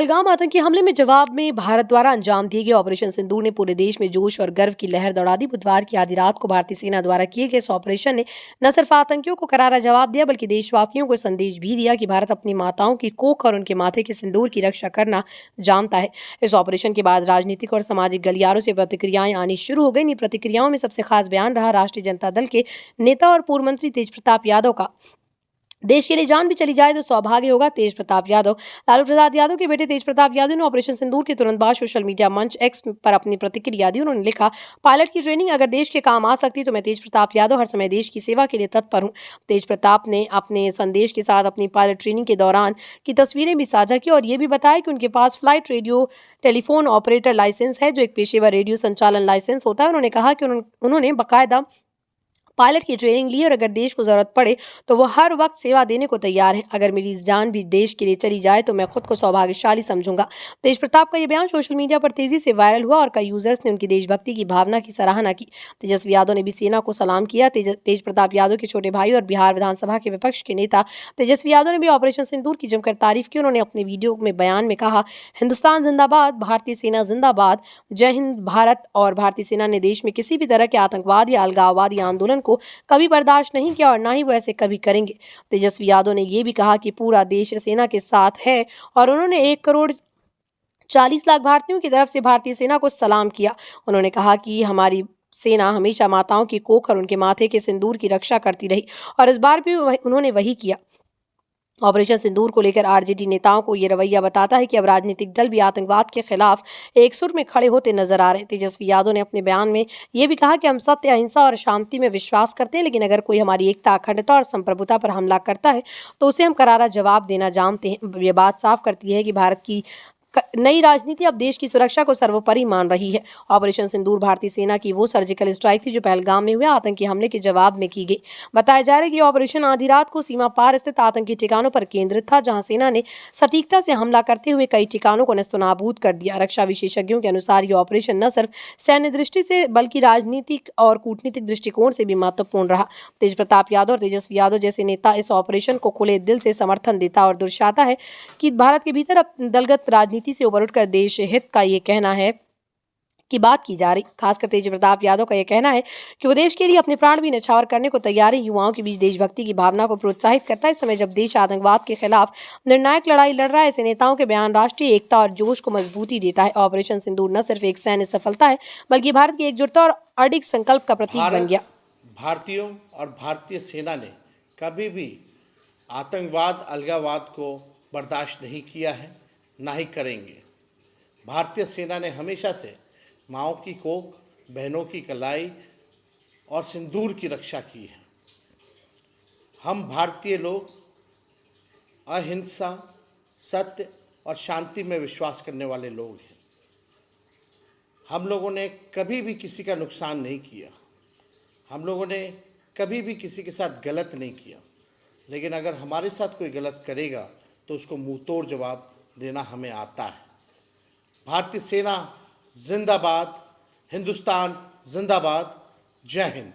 पहलगाम आतंकी हमले में जवाब में भारत द्वारा अंजाम दिए गए ऑपरेशन सिंदूर ने पूरे देश में जोश और गर्व की लहर दौड़ा दी। बुधवार की आधी रात को भारतीय सेना द्वारा किए गए इस ऑपरेशन ने न सिर्फ आतंकियों को करारा जवाब दिया बल्कि देशवासियों को संदेश भी दिया कि भारत अपनी माताओं की कोख और उनके माथे के सिंदूर की रक्षा करना जानता है। इस ऑपरेशन के बाद राजनीतिक और सामाजिक गलियारों से प्रतिक्रियाएं आनी शुरू हो गई। इन प्रतिक्रियाओं में सबसे खास बयान रहा राष्ट्रीय जनता दल के नेता और पूर्व मंत्री तेज प्रताप यादव का। देश के लिए जान भी चली जाए तो सौभाग्य होगा। तेज प्रताप यादव लालू प्रसाद यादव के बेटे तेज प्रताप यादव ने ऑपरेशन सिंदूर के तुरंत बाद सोशल मीडिया मंच एक्स पर अपनी प्रतिक्रिया दी। उन्होंने लिखा, पायलट की ट्रेनिंग अगर देश के काम आ सकती तो मैं तेज प्रताप यादव हर समय देश की सेवा के लिए तत्पर हूं। तेज प्रताप ने अपने संदेश के साथ अपनी पायलट ट्रेनिंग के दौरान की तस्वीरें भी साझा की और ये भी बताया कि उनके पास flight radio telephone operator licence है, जो एक पेशेवर रेडियो संचालन लाइसेंस होता है। उन्होंने कहा कि उन्होंने बाकायदा पायलट की ट्रेनिंग ली और अगर देश को जरूरत पड़े तो वो हर वक्त सेवा देने को तैयार है। अगर मेरी जान भी देश के लिए चली जाए तो मैं खुद को सौभाग्यशाली समझूंगा। तेज प्रताप का यह बयान सोशल मीडिया पर तेजी से वायरल हुआ और कई यूजर्स ने उनकी देशभक्ति की भावना की सराहना की। तेजस्वी यादव ने भी सेना को सलाम किया। तेज प्रताप यादव के छोटे भाई और बिहार विधानसभा के विपक्ष के नेता तेजस्वी यादव ने भी ऑपरेशन सिंदूर की जमकर तारीफ की। उन्होंने अपने वीडियो में बयान में कहा, हिंदुस्तान जिंदाबाद, भारतीय सेना जिंदाबाद, जय हिंद भारत। और भारतीय सेना ने देश में किसी भी तरह के आतंकवाद या अलगाववादी आंदोलन को कभी बर्दाश्त नहीं किया और ना ही वो ऐसे कभी करेंगे। तेजस्वी यादव ने यह भी कहा कि पूरा देश सेना के साथ है और उन्होंने 1,40,00,000 भारतीयों की तरफ से भारतीय सेना को सलाम किया। उन्होंने कहा कि हमारी सेना हमेशा माताओं की कोख और उनके माथे के सिंदूर की रक्षा करती रही और इस बार भी उन्होंने वही किया। ऑपरेशन सिंदूर को लेकर आरजेडी नेताओं को ये रवैया बताता है कि अब राजनीतिक दल भी आतंकवाद के खिलाफ एक सुर में खड़े होते नजर आ रहे हैं। तेजस्वी यादव ने अपने बयान में ये भी कहा कि हम सत्य, अहिंसा और शांति में विश्वास करते हैं, लेकिन अगर कोई हमारी एकता, अखंडता और संप्रभुता पर हमला करता है तो उसे हम करारा जवाब देना जानते हैं। ये बात साफ करती है कि भारत की नई राजनीति अब देश की सुरक्षा को सर्वोपरि मान रही है। ऑपरेशन सिंदूर भारतीय सेना की वो सर्जिकल स्ट्राइक थी जो पहलगाम में हुए आतंकी हमले के जवाब में की गई। बताया जा रहा है कि ऑपरेशन आधी रात को सीमा पार स्थित आतंकी ठिकानों पर केंद्रित था, जहां सेना ने सटीकता से हमला करते हुए कई ठिकानों को नस्तनाबूद कर दिया। रक्षा विशेषज्ञों के अनुसार ये ऑपरेशन न सिर्फ सैन्य दृष्टि से बल्कि राजनीतिक और कूटनीतिक दृष्टिकोण से भी महत्वपूर्ण रहा। तेज प्रताप यादव और तेजस्वी यादव जैसे नेता इस ऑपरेशन को खुले दिल से समर्थन देता और दर्शाता है कि भारत के भीतर अब दलगत राजनीति से उबर उठकर देश हित का ये कहना है कि बात की जा रही। खासकर तेज प्रताप यादव का यह कहना है कि वो देश के लिए अपने प्राण भी न्यौछावर करने को तैयार है। युवाओं के बीच देशभक्ति की भावना को प्रोत्साहित करता है। इस समय जब देश आतंकवाद के खिलाफ निर्णायक लड़ाई लड़ रहा है, ऐसे नेताओं के बयान राष्ट्रीय एकता और जोश को मजबूती देता है। ऑपरेशन सिंदूर न सिर्फ एक सैन्य सफलता है बल्कि भारत की एकजुटता और अडिग संकल्प का प्रतीक बन गया। भारतीयों और भारतीय सेना ने कभी भी आतंकवाद, अलगाववाद को बर्दाश्त नहीं किया है, ना ही करेंगे। भारतीय सेना ने हमेशा से माँओं की कोख, बहनों की कलाई और सिंदूर की रक्षा की है। हम भारतीय लोग अहिंसा, सत्य और शांति में विश्वास करने वाले लोग हैं। हम लोगों ने कभी भी किसी का नुकसान नहीं किया, हम लोगों ने कभी भी किसी के साथ गलत नहीं किया, लेकिन अगर हमारे साथ कोई गलत करेगा तो उसको मुंह तोड़ जवाब देना हमें आता है। भारतीय सेना जिंदाबाद, हिंदुस्तान जिंदाबाद, जय हिंद।